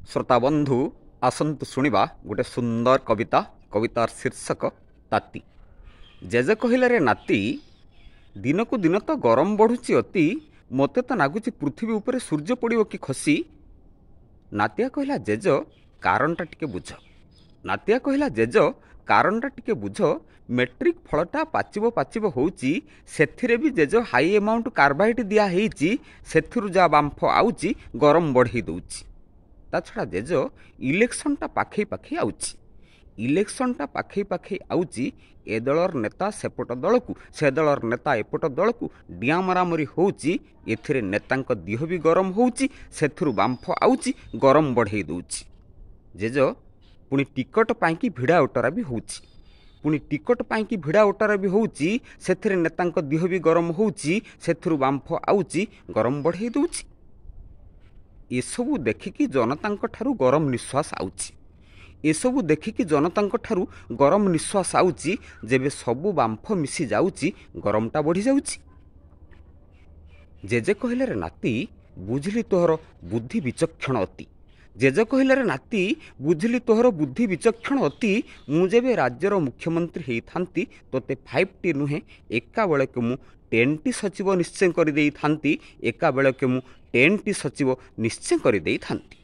श्रोता बंधु आसतु शुणा गोटे सुंदर कविता। कवितार शीर्षक ताती। जेजे कहले रे नाती, दिन को दिन तो गरम बढ़ुची अति, मते तो नागुच पृथ्वी उपरे सूर्य पड़ो कि खसी। नातिया कहला जेज कारणटा टिके बुझ। नातिया कहला जेज कारणटा टिके बुझ। मेट्रिक फलटा पाचिब पाचिब होउची, सेथिरे भी जेज हाई अमाउंट कार्बाइड दिया हेइची, सेथिरु जा बांफ आउची गरम बढ़ई दउची। ता छड़ा जेज इलेक्शनटा पाखई पाखई आउची। इलेक्शनटा पाखई पाखई आउची, ए दलर नेता सेपट दलकू, से दलर नेता एपट दलकू डिया मरामरी होउची। एथिरे नेतांक दिह भी गरम होउची, सेथिरु बांफ आउची गरम बढ़ई दउची। जेज पुणी टिकट पाइकी भिड़ा उटरा भी होउची। पुणी टिकट पाइकी भिड़ा उटरा भी होउची, सेथिरे नेतांक दिह भी गरम होउची, सेथिरु बांफ आउची गरम बढ़ई दउची। एसबू देखिकी जनतांक ठारू गरम निश्वास आउची। एसबू देखिकी जनतांक ठारू गरम निश्वास आउची। जेबे सबू बांफ मिसी जाउची, गरमटा बढ़ी जाउची। जेजे कहले रे नाती, बुझली तोहर बुद्धि विचक्षण अति। जेजे कहले रे नाती, बुझली तोहर बुद्धि विचक्षण अति। मु जेबे राज्यर मुख्यमंत्री हेइथांती, तोते 5टी नुहे एका बेलके मु 10टी सचिव निश्चय कर देई थांती। एका बेलके मु 10टी सचिव निश्चय कर देई थांती।